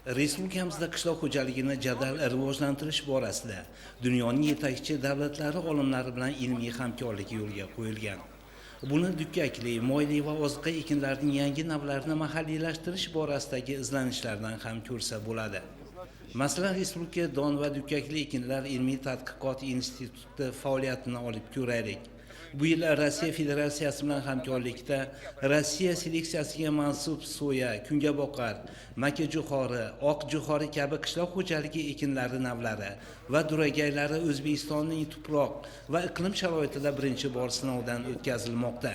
Respublikamizda qishloq xo'jaligini jadal rivojlantirish borasida dunyoning yetakchi davlatlari olimlari bilan ilmiy hamkorlik yo'lga qo'yilgan. Buni dukkakli, moyli va oziqa ekinlarining yangi navlarini mahalliylashtirish borasidagi izlanishlardan ham ko'rsa bo'ladi. Masalan, Respublika don va dukkakli ekinlar ilmiy tadqiqot instituti faoliyatini olib ko'raylik. Bu yil Rossiya Federatsiyasi bilan hamkorlikda Rossiya seleksiyasiga mansub soya, kungaboqar, makajo'xori, oq jo'xori kabi qishloq xo'jaligi ekinlari navlari va duragaylari O'zbekistonning tuproq va iqlim sharoitida birinchi bor sinovdan o'tkazilmoqda.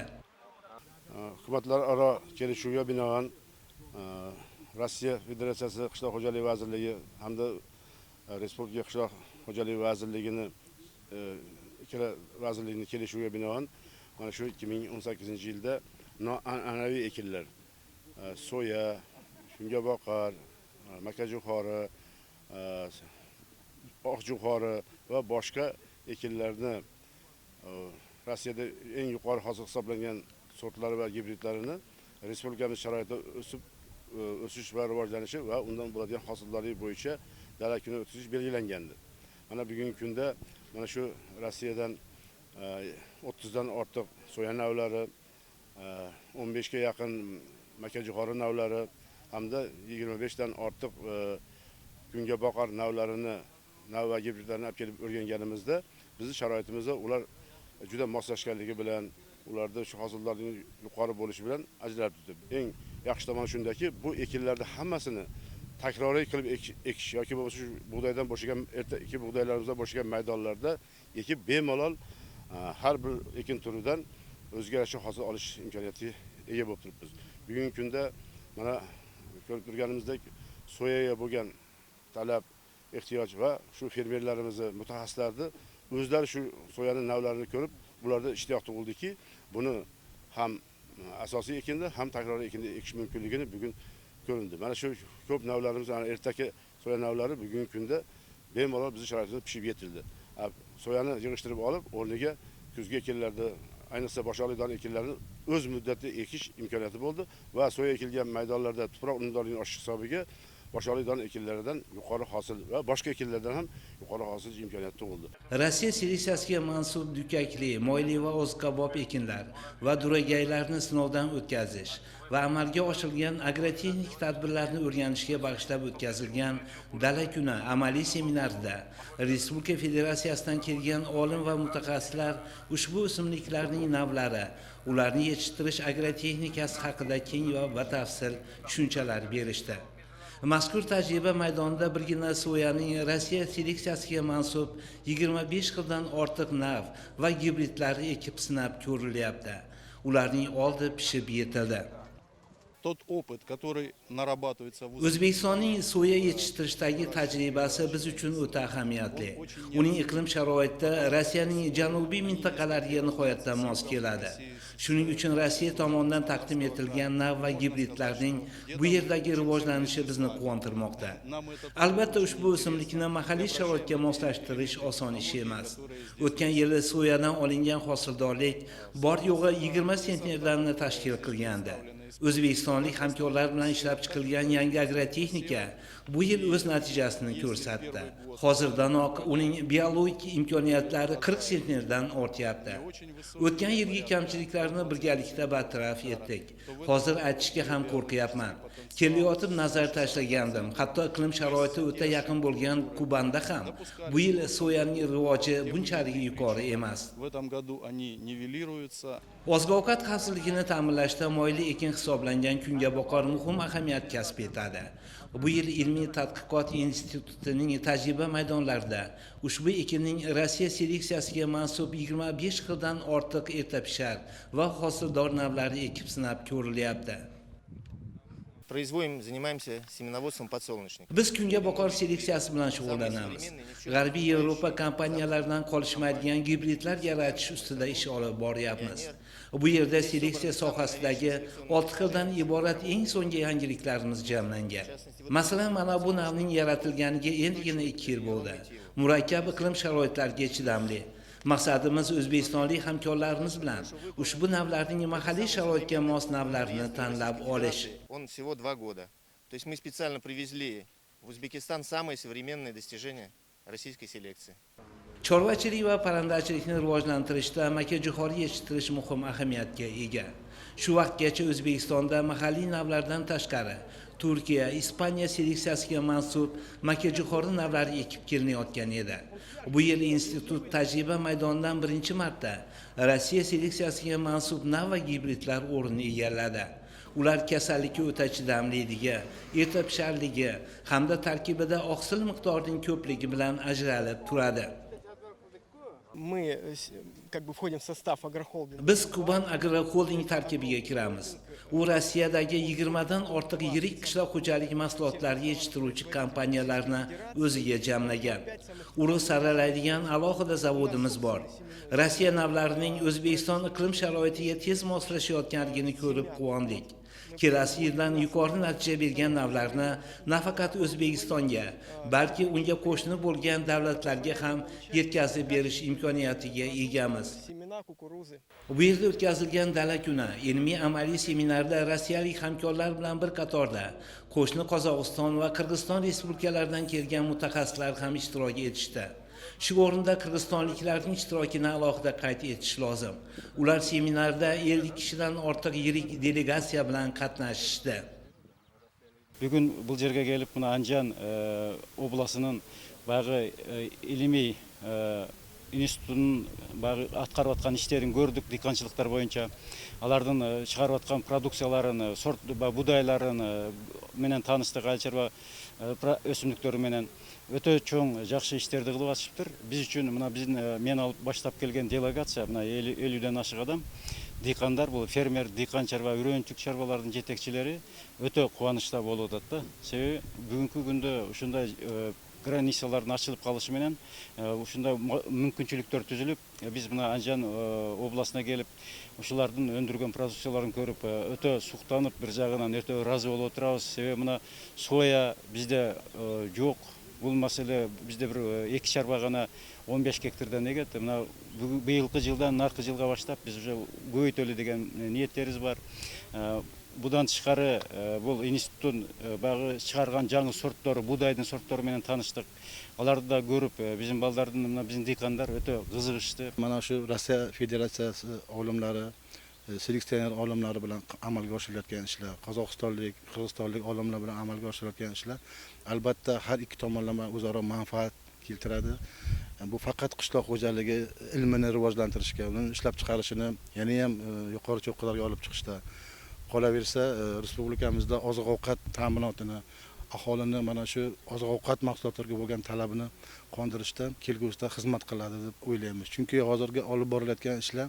Hukumatlararo kelishuvga binoan Rossiya Federatsiyasi Qishloq xo'jaligi vazirligi hamda Respublika Qishloq xo'jaligi vazirligini ikkala vazirlikning kelishuviga binoan mana shu 2018-yilda noan'anaviy ekinlar soya, kungaboqar, makajo'xori, oq jo'xori va boshqa ekinlarni Rossiyada eng yuqori hosil hisoblangan sortlari va gibridlarini respublikamiz sharoitida o'sish va rivojlanishi va undan bo'ladigan hosillarlik bo'yicha dala kuni o'tkazish belgilangandi. Mana bugungi kunda mana shu Rossiyadan 30 dan ortiq soya navlari, 15 ga yaqin makajo'xori navlari hamda 25 dan ortiq kungaboqar navlarini, nav va gibridlarini olib kelib o'rganganimizda bizning sharoitimizda ular juda moslashganligi bilan, ularda shu hosillarning yuqori bo'lishi bilan ajralib turibdi. Eng yaxshi tomoni shundaki, bu ekinlarni hammasini takroriy qilib ekish yoki bo'lmasa shu bug'doydan bo'shagan ertaki bug'doylarimizdan bo'shagan maydonlarda ekib bemalol har bir ekin turidan o'ziga yarasha hosil olish imkoniyatiga ega bo'lib turibmiz. Bugungi kunda mana ko'rib turganimizdek soyaga bo'lgan talab, ehtiyoj va shu fermerlarimizni, mutaxassislarni o'zlari shu soyaning navlarini ko'rib, bularda ishtiyoq tug'ildiki, buni ham asosiy ekinda, ham takroriy ekinda ekish mumkinligini bugun ko'rindi. Mana shu ko'p navlarimiz, ertaki soya navlari bugungi kunda bemalol bizning sharoitimizda pishib yetildi. Soyani yig'ishtirib olib, o'rniga kuzgi ekinlarda, ayniqsa boshoqli don ekinlarini o'z muddatida ekish imkoniyati bo'ldi va soya ekilgan maydonlarda tuproq unumdorligining oshishi hisobiga boshoqli don ekinlaridan yuqori hosil va boshqa ekinlardan ham yuqori hosil imkoniyati tug'ildi. Rossiya seleksiyasiga mansub dukkakli, moyli va oziqabop ekinlar va duragaylarni sinovdan o'tkazish va amalga oshirilgan agrotexnik tadbirlarni o'rganishga bag'ishlab o'tkazilgan dala kuni amaliy seminarida Respublika Federatsiyasidan kelgan olim va mutaxassislar ushbu o'simliklarning navlari, ularni yetishtirish agrotexnikasi haqida keng va batafsil tushunchalar berishdi. Mazkur tajriba maydonida birgina soyaning Rossiya seleksiyasiga mansub 25 xildan ortiq nav va gibridlari ekib sinab ko'rilyapti. Ularning oldi pishib yetildi. Тот опыт, который нарабатывается в O'zbekistonning soya yetishtirishdagi tajribasi biz uchun o'ta ahamiyatli. Uning iqlim sharoiti Rossiyaning janubiy mintaqalariga nihoyatda mos keladi. Shuning uchun Rossiya tomonidan taqdim etilgan nav va gibridlarning bu yerdagi rivojlanishi bizni quvontirmoqda. Albatta ushbu o'simlikni mahalliy sharoitga moslashtirish oson ish emas. O'tgan yili soyadan olingan hosildorlik bor yo'g'i 20 sentnerlarni tashkil qilgandi. O'zbekistonlik hamkorlar bilan ishlab chiqilgan yangi agrotexnika bu yil o'z natijasini ko'rsatdi. Hozirdanoq uning biologik imkoniyatlari 40 sentnerdan ortyapti. O'tgan yilgi kamchiliklarni birgalikda bartaraf etdik. Hozir aytishga ham qo'rqyapman. Kelayotib nazar tashlagandim. Hatto iqlim sharoiti o'ta yaqin bo'lgan Kubanda ham bu yil soyaning rivoji bunchalik yuqori emas. Oziq-ovqat xavfsizligini ta'minlashda moyli ekin hisoblangan kungaboqar muhim ahamiyat kasb etadi. Bu yil ilmiy tadqiqot institutining tajriba maydonlarida ushbu ekinning Rossiya seleksiyasiga mansub 25 xildan ortiq erta pishar va hosildor navlari ekib sinab ko'rilyapti. Занимаемся семеноводством подсолнечника. Biz kungaboqar seleksiyasi bilan shug'ullanamiz. G'arbiy Yevropa kompaniyalaridan qolishmaydigan gibridlar yaratish ustida ish olib boryapmiz. Bu yerda seleksiya sohasidagi 6 xildan iborat eng so'nggi yangiliklarimiz jamlangan. Masalan, mana bu navning yaratilganiga endigina 2 yil bo'ldi. Murakkab iqlim sharoitlariga chidamli. Maqsadimiz o'zbekistonlik hamkorlarimiz bilan ushbu navlarning mahalliy sharoitga mos navlarini tanlab olish. Он всего 2 года. То есть мы специально привезли В Узбекистан самые современные достижения российской селекции. Chorvachilik va parrandachilikni rivojlantirishda makajo'xor yetishtirish muhim ahamiyatga ega. Shu vaqtgacha O'zbekistonda mahalliy navlardan tashqari Turkiya, Ispaniya seleksiyasiga mansub makajo'xori navlari ekib kelinayotgan edi. Bu yil institut tajriba maydonidan birinchi marta Rossiya seleksiyasiga mansub nav va gibridlar o'rnini egalladi. Ular kasallikka o'ta chidamliligi, erta pisharligi hamda tarkibida oqsil miqdorining ko'pligi bilan ajralib turadi. Мы как бы входим в состав агрохолдинга. Biz Kuban Agroholding tarkibiga kiramiz. U Rossiyadagi 20 dan ortiq yirik qishloq xo'jaligi mahsulotlari yetishtiruvchi kompaniyalarni o'ziga jamlagan. Urug' saralaydigan alohida zavodimiz bor. Rossiya navlarining O'zbekiston iqlim sharoitiga tez moslashayotganligini ko'rib quvondik. Kelasi yildan yuqori natija bergan navlarni nafaqat O'zbekistonga, balki unga qo'shni bo'lgan davlatlarga ham yetkazib berish imkoniyatiga egamiz. Семена кукурузы. Bu yerda o'tkazilgan dala kuni ilmiy amaliy seminarda rossiyalik hamkorlar bilan bir qatorda qo'shni Qozog'iston va Qirg'iziston respublikalaridan kelgan mutaxassislar ham ishtirok etishdi. Shu o'rinda qirg'izistonliklarning ishtirokini alohida qayd etish lozim. Ular seminarda 50 kishidan ortiq yirik delegatsiya bilan qatnashishdi. Бүгін бұл жерге келіп, мына Анжан обласының бағы илимий институтының бағы атқарып атқан іштерін көрдік диқаншылықтар бойынша. Алардың шығарып атқан продукцияларын, сорт будайларын менен таныстық, әлшерба өсімдіктері менен өте чоң жақсы іштерді қылып атышыптыр. Біз үшін мына мен алып баштап келген делегация, мына 50-ден ашық адам, диқандар, бұл фермер, диқан шаруа, үйреншік шаруалардың жетекшілері өте қуанышта болып жатты. Себебі бүгінгі күнде ушундай границалардың ашылып қалышы менен ушундай мүмкіншіліктер түзіліп, біз мына Анжан обласына келіп, ушулардың өндірген продукцияларын көріп, өте суқтанып, бір жағынан өте разы болып отырабыз. Себебі мына соя бізде жоқ. Бұл мәселе бізде бір 2 шарба ғана 15 гектардан егет. Мына биылғы жылдан нарқы жылға баштап біз уже көбейтелі деген ниеттеріміз бар. Бұдан тышқары бұл институттың бағы шығарған жаңы сорттары, будайдың сорттары менен таныштық. Аларды да көріп, bizim балдардың, мына bizim диқандар өте қызығышты. Mana shu Rossiya Federatsiyasi olimlari, seleksioner olimlari bilan amalga oshirilayotgan ishlar, Qozog'istonlik, Qirg'izistonlik olimlar bilan amalga oshirilayotgan ishlar albatta har ikki tomonlama o'zaro manfaat keltiradi. Bu faqat qishloq xo'jaligi ilmini rivojlantirishga, uni ishlab chiqarishini yana ham yuqori cho'qqilarga olib chiqishda. Qolaversa, respublikamizda oziq-ovqat ta'minotini, aholini mana shu oziq-ovqat mahsulotlariga bo'lgan talabini qondirishda kelgusida xizmat qiladi deb o'ylaymiz. Chunki hozirgi olib borilayotgan ishlar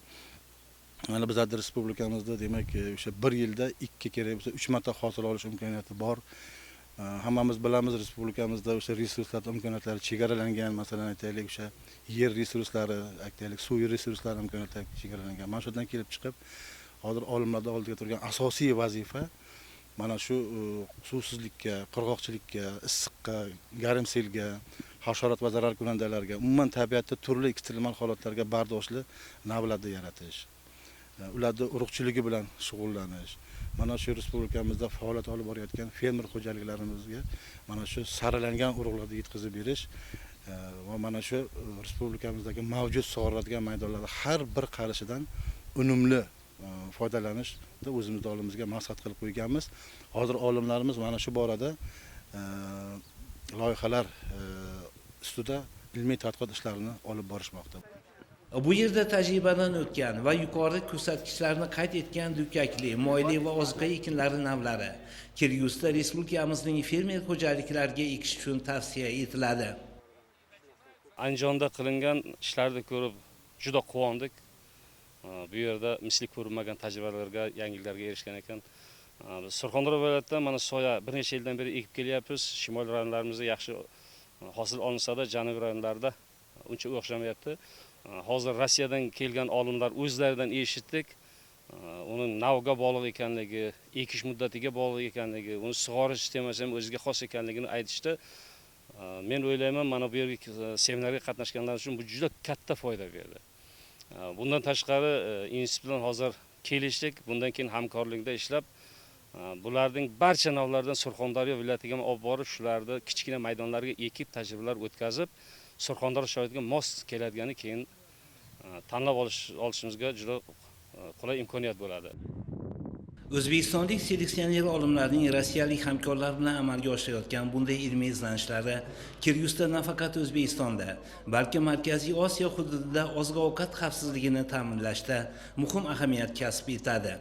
mana bizning respublikamizda demak o'sha 1 yilda 2 kerak bo'lsa 3 marta hosil olish imkoniyati bor. Hammamiz bilamiz, respublikamizda o'sha resurslar imkoniyatlari chegaralangan, masalan aytaylik o'sha yer resurslari, aytaylik suv resurslari imkoniyatlari chegaralangan. Mana shundan kelib chiqib, hozir olimlarda oldiga turgan asosiy vazifa mana shu suvsizlikka, qurg'oqchilikka, issiqqa, garmselga, hasharot va zarar kunandalarga, umuman tabiatda turli ekstremal holatlarga bardoshli navlarni yaratish. Ularning urug'chiligi bilan shug'ullanish. Mana shu respublikamizda faoliyat olib borayotgan fermer xo'jaliklarimizga mana shu saralangan urug'larni yetkazib berish va mana shu respublikamizdagi mavjud sug'oriladigan maydonlarda har bir qarishidan unumli foydalanishni o'zimizning olimimizga maqsad qilib qo'yganmiz. Hozir olimlarimiz mana shu borada loyihalar ustida ilmiy tadqiqot ishlarini olib borishmoqda. Bu yerda tajribadan o'tgan va yuqori ko'rsatkichlarni qayd etgan dukkakli, moyli va ozuqa ekinlari navlari kelgusida respublikamizning fermer xo'jaliklariga ekish uchun tavsiya etiladi. Anjonda qilingan ishlarni ko'rib juda quvondik. Bu yerda misli ko'rilmagan tajribalarga, yangiliklarga erishgan ekan. Biz Surxondaryo viloyatida mana soya bir necha yildan beri ekib kelyapmiz. Shimol rayonlarimizda yaxshi hosil olinsa-da, janubiy rayonlarda uncha o'xshamayapti. Hozir Rossiyadan kelgan olimlar o'zlaridan eshitdik. Uning navga bog'liq ekanligi, ekish muddatiga bog'liq ekanligi, uni sug'orish sistemasi ham o'ziga xos ekanligini aytishdi. Men o'ylayman, mana bu yerga seminarga qatnashganlar uchun bu juda katta foyda berdi. Bundan tashqari institut bilan hozir kelishdik. Bundan keyin hamkorlikda ishlab Bularning barcha navlaridan Surxondaryo viloyatiga olib borib, shularni kichkina maydonlarga ekib tajribalar o'tkazib, Surxondaryo sharoitiga mos keladigani keyin tanlab olishimizga juda qulay imkoniyat bo'ladi. O'zbekistonlik seleksioner olimlarning rossiyalik hamkorlar bilan amalga oshirayotgan bunday ilmiy izlanishlari kelgusida nafaqat O'zbekistonda, balki Markaziy Osiyo hududida oziq-ovqat xavfsizligini ta'minlashda muhim ahamiyat kasb etadi.